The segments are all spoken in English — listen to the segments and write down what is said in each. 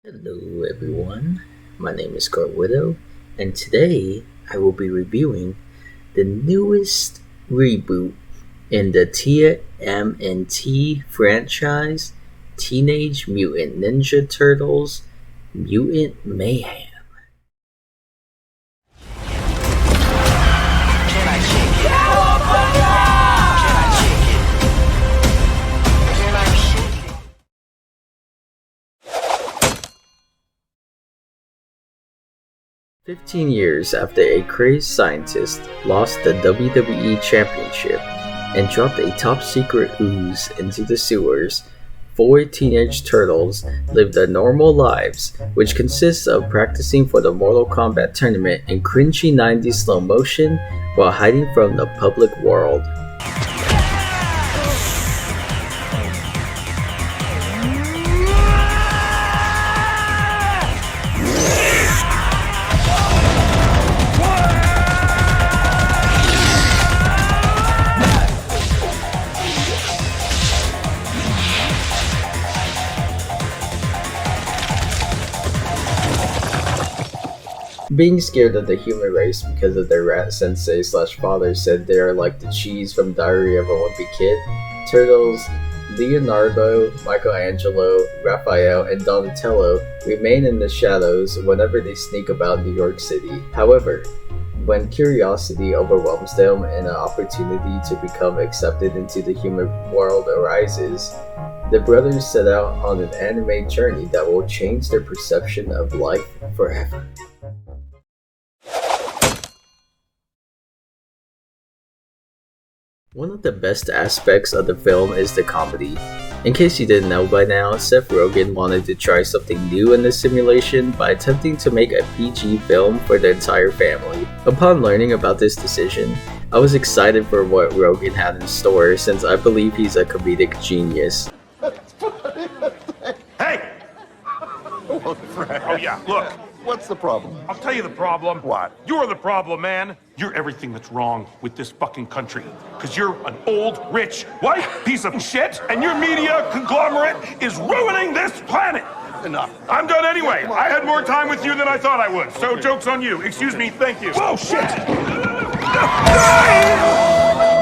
Hello everyone, my name is ScarWidow, and today I will be reviewing the newest reboot in the TMNT franchise, Teenage Mutant Ninja Turtles, Mutant Mayhem. Can I kick it? Can I kick it? Can I kick it? 15 years after a crazed scientist lost the WWE Championship and dropped a top secret ooze into the sewers, four teenage turtles live their normal lives, which consists of practicing for the Mortal Kombat tournament in cringy 90s slow motion while hiding from the public world. Being scared of the human race because of their rat sensei slash father said they are like the cheese from Diary of a Wimpy Kid, Turtles, Leonardo, Michelangelo, Raphael, and Donatello remain in the shadows whenever they sneak about New York City. However, when curiosity overwhelms them and an opportunity to become accepted into the human world arises, the brothers set out on an anime journey that will change their perception of life forever. One of the best aspects of the film is the comedy. In case you didn't know by now, Seth Rogen wanted to try something new in this simulation by attempting to make a PG film for the entire family. Upon learning about this decision, I was excited for what Rogen had in store since I believe he's a comedic genius. Hey! Oh, Fred. Oh yeah, look, What's the problem? I'll tell you the problem. What? You're the problem, man. You're everything that's wrong with this fucking country. Cause you're an old, rich, white piece of shit, and your media conglomerate is ruining this planet. Enough. I'm done anyway. I had more time with you than I thought I would, so joke's on you. Excuse me, thank you. Oh, shit!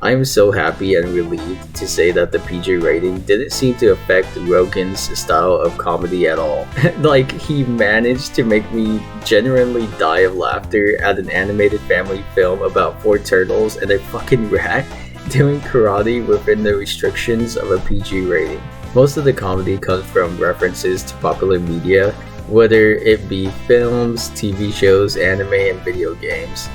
I'm so happy and relieved to say that the PG rating didn't seem to affect Rogen's style of comedy at all. Like, he managed to make me genuinely die of laughter at an animated family film about four turtles and a fucking rat doing karate within the restrictions of a PG rating. Most of the comedy comes from references to popular media, whether it be films, TV shows, anime, and video games.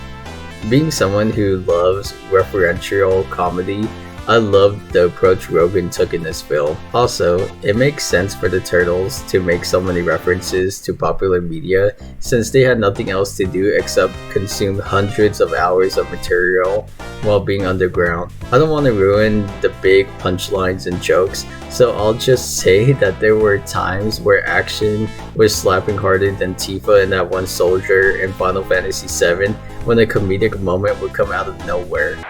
Being someone who loves referential comedy, I loved the approach Rogen took in this film. Also, it makes sense for the Turtles to make so many references to popular media since they had nothing else to do except consume hundreds of hours of material while being underground. I don't want to ruin the big punchlines and jokes, so I'll just say that there were times where action was slapping harder than Tifa and that one soldier in Final Fantasy VII when a comedic moment would come out of nowhere.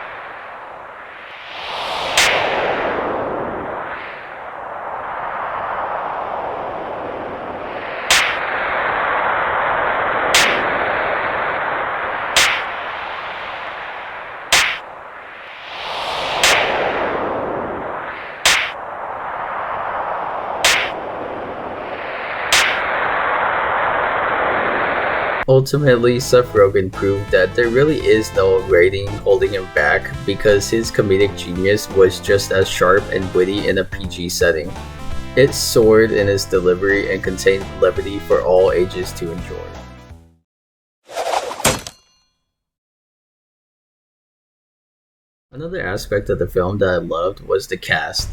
Ultimately, Seth Rogen proved that there really is no rating holding him back because his comedic genius was just as sharp and witty in a PG setting. It soared in its delivery and contained levity for all ages to enjoy. Another aspect of the film that I loved was the cast.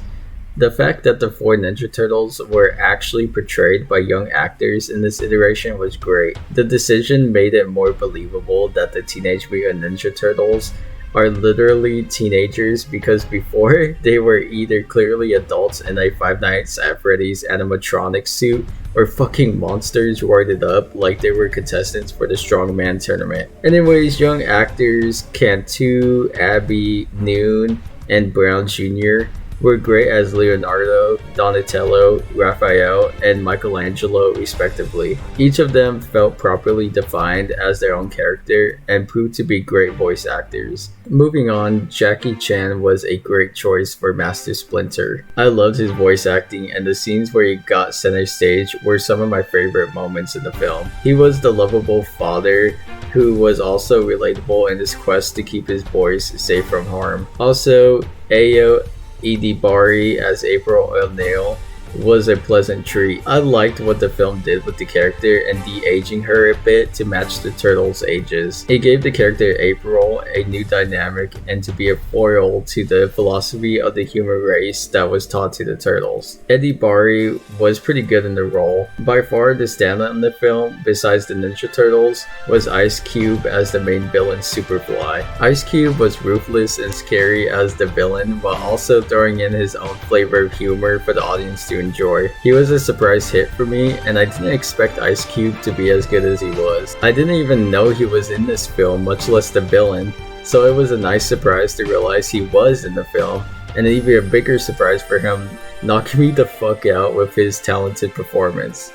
The fact that the four Ninja Turtles were actually portrayed by young actors in this iteration was great. The decision made it more believable that the Teenage Mutant Ninja Turtles are literally teenagers because before they were either clearly adults in a Five Nights at Freddy's animatronic suit or fucking monsters worded up like they were contestants for the Strongman tournament. Anyways, young actors Cantu, Abby, Noon, and Brown Jr. were great as Leonardo, Donatello, Raphael, and Michelangelo respectively. Each of them felt properly defined as their own character and proved to be great voice actors. Moving on, Jackie Chan was a great choice for Master Splinter. I loved his voice acting, and the scenes where he got center stage were some of my favorite moments in the film. He was the lovable father who was also relatable in his quest to keep his boys safe from harm. Also, Ayo Edebari as April O'Neil was a pleasant treat. I liked what the film did with the character and de-aging her a bit to match the turtles' ages. It gave the character April a new dynamic and to be a foil to the philosophy of the human race that was taught to the turtles. Edebari was pretty good in the role. By far the standout in the film, besides the Ninja Turtles, was Ice Cube as the main villain Superfly. Ice Cube was ruthless and scary as the villain, while also throwing in his own flavor of humor for the audience to enjoy. He was a surprise hit for me, and I didn't expect Ice Cube to be as good as he was. I didn't even know he was in this film, much less the villain, so it was a nice surprise to realize he was in the film, and even a bigger surprise for him knocking me the fuck out with his talented performance.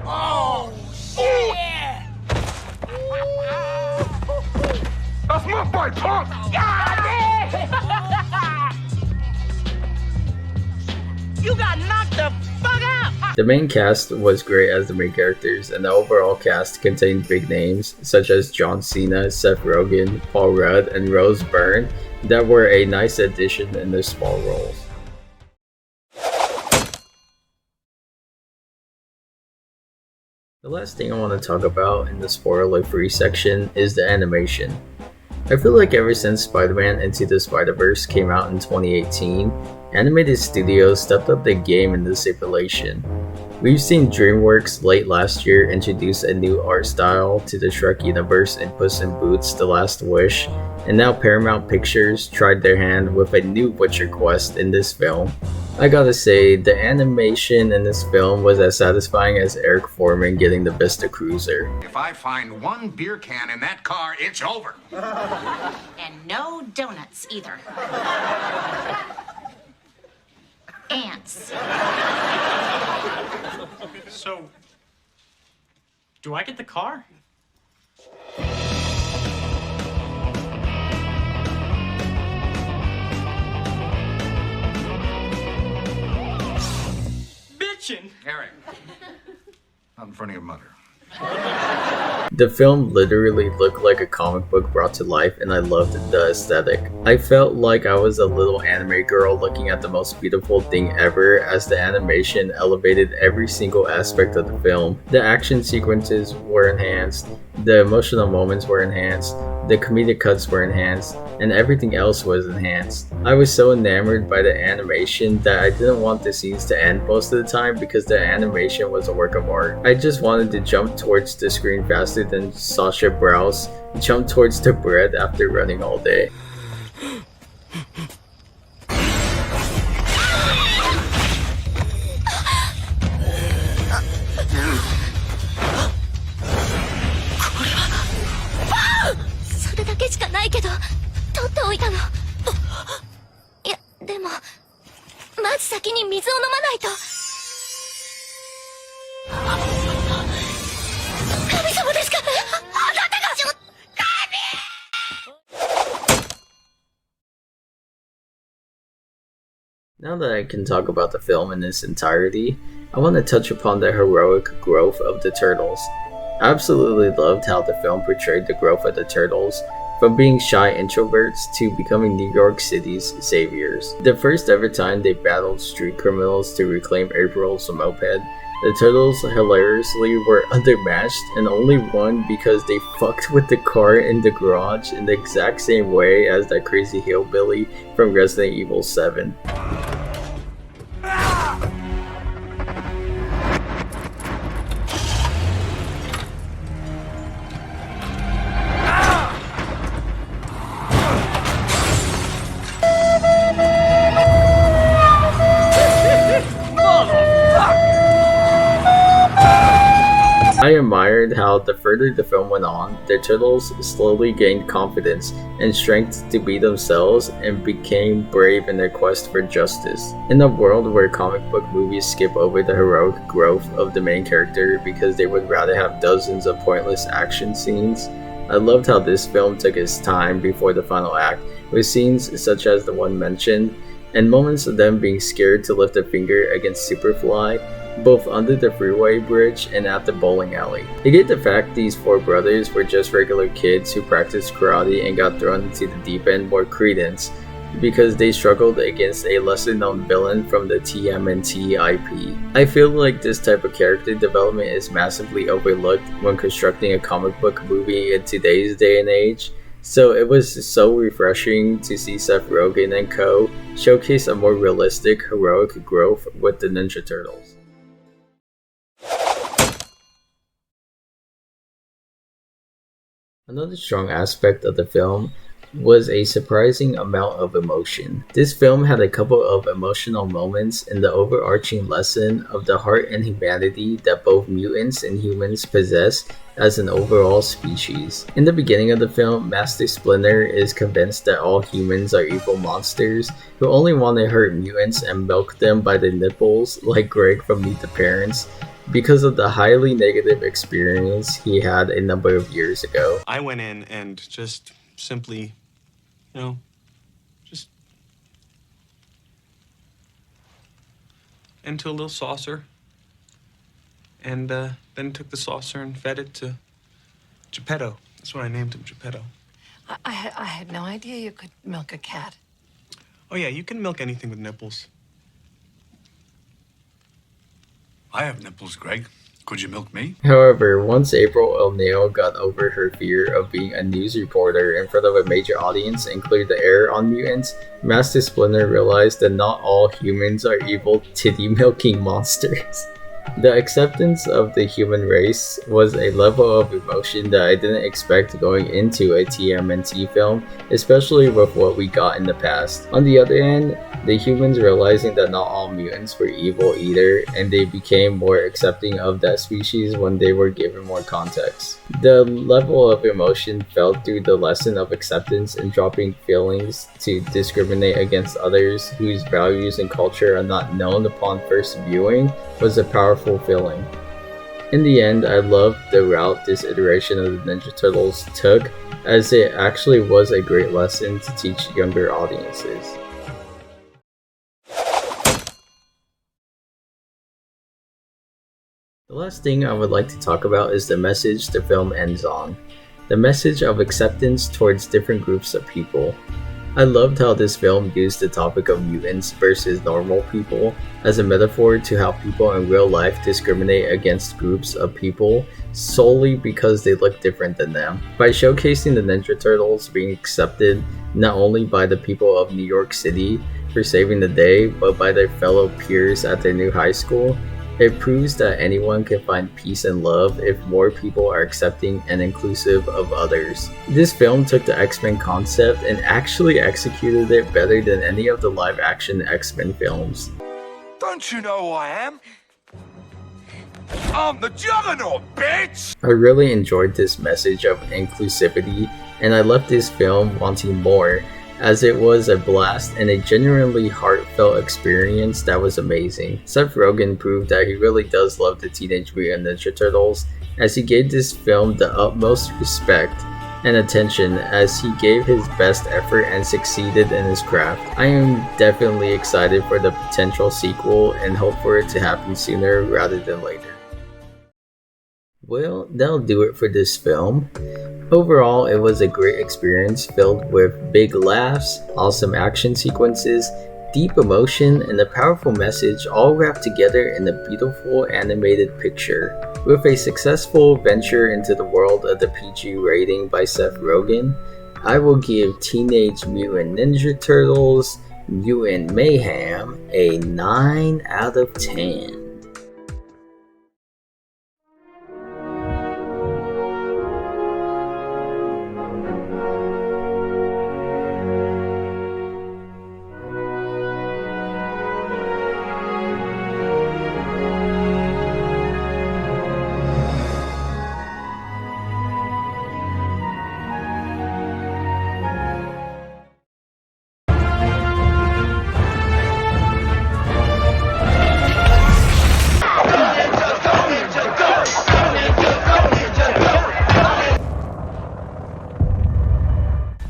Oh, shit! That's my fight, punk! You got knocked the fuck out! The main cast was great as the main characters, and the overall cast contained big names such as John Cena, Seth Rogen, Paul Rudd, and Rose Byrne that were a nice addition in their small roles. The last thing I want to talk about in the spoiler-free section is the animation. I feel like ever since Spider-Man Into the Spider-Verse came out in 2018, animated studios stepped up the game in this iteration. We've seen DreamWorks late last year introduce a new art style to the Shrek universe in Puss in Boots: The Last Wish, and now Paramount Pictures tried their hand with a new Witcher quest in this film. I gotta say, the animation in this film was as satisfying as Eric Foreman getting the Vista Cruiser. If I find one beer can in that car, it's over. And no donuts either. Ants. So, do I get the car? Bitchin'! Eric, not in front of your mother. The film literally looked like a comic book brought to life, and I loved the aesthetic. I felt like I was a little anime girl looking at the most beautiful thing ever, as the animation elevated every single aspect of the film. The action sequences were enhanced, the emotional moments were enhanced, the comedic cuts were enhanced, and everything else was enhanced. I was so enamored by the animation that I didn't want the scenes to end most of the time because the animation was a work of art. I just wanted to jump towards the screen faster than Sasha Browse jumped towards the bread after running all day. Now that I can talk about the film in its entirety, I want to touch upon the heroic growth of the Turtles. I absolutely loved how the film portrayed the growth of the Turtles, from being shy introverts to becoming New York City's saviors. The first ever time they battled street criminals to reclaim April's moped, the Turtles hilariously were undermatched and only won because they fucked with the car in the garage in the exact same way as that crazy hillbilly from Resident Evil 7. I admired how the further the film went on, the turtles slowly gained confidence and strength to be themselves and became brave in their quest for justice. In a world where comic book movies skip over the heroic growth of the main character because they would rather have dozens of pointless action scenes, I loved how this film took its time before the final act, with scenes such as the one mentioned, and moments of them being scared to lift a finger against Superfly, both under the freeway bridge and at the bowling alley. They gave the fact these four brothers were just regular kids who practiced karate and got thrown into the deep end more credence, because they struggled against a lesser known villain from the TMNT IP. I feel like this type of character development is massively overlooked when constructing a comic book movie in today's day and age, so it was so refreshing to see Seth Rogen and co. showcase a more realistic, heroic growth with the Ninja Turtles. Another strong aspect of the film was a surprising amount of emotion. This film had a couple of emotional moments and the overarching lesson of the heart and humanity that both mutants and humans possess as an overall species. In the beginning of the film, Master Splinter is convinced that all humans are evil monsters who only want to hurt mutants and milk them by the nipples like Greg from Meet the Parents, because of the highly negative experience he had a number of years ago. I went in and just simply, just into a little saucer, and then took the saucer and fed it to Geppetto. That's what I named him, Geppetto. I had no idea you could milk a cat. Oh yeah, you can milk anything with nipples. I have nipples, Greg. Could you milk me? However, once April O'Neil got over her fear of being a news reporter in front of a major audience and cleared the air on mutants, Master Splinter realized that not all humans are evil titty-milking monsters. The acceptance of the human race was a level of emotion that I didn't expect going into a TMNT film, especially with what we got in the past. On the other hand, the humans realizing that not all mutants were evil either, and they became more accepting of that species when they were given more context. The level of emotion felt through the lesson of acceptance and dropping feelings to discriminate against others whose values and culture are not known upon first viewing was a powerful feeling. In the end, I loved the route this iteration of the Ninja Turtles took, as it actually was a great lesson to teach younger audiences. The last thing I would like to talk about is the message the film ends on. The message of acceptance towards different groups of people. I loved how this film used the topic of mutants versus normal people as a metaphor to how people in real life discriminate against groups of people solely because they look different than them. By showcasing the Ninja Turtles being accepted not only by the people of New York City for saving the day, but by their fellow peers at their new high school, it proves that anyone can find peace and love if more people are accepting and inclusive of others. This film took the X-Men concept and actually executed it better than any of the live-action X-Men films. Don't you know who I am? I'm the Juggernaut, bitch! I really enjoyed this message of inclusivity, and I left this film wanting more, as it was a blast and a genuinely heartfelt experience that was amazing. Seth Rogen proved that he really does love the Teenage Mutant Ninja Turtles, as he gave this film the utmost respect and attention as he gave his best effort and succeeded in his craft. I am definitely excited for the potential sequel and hope for it to happen sooner rather than later. Well, that'll do it for this film. Overall, it was a great experience filled with big laughs, awesome action sequences, deep emotion, and a powerful message all wrapped together in a beautiful animated picture. With a successful venture into the world of the PG rating by Seth Rogen, I will give Teenage Mutant Ninja Turtles Mutant Mayhem a 9 out of 10.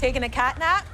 taking a cat nap?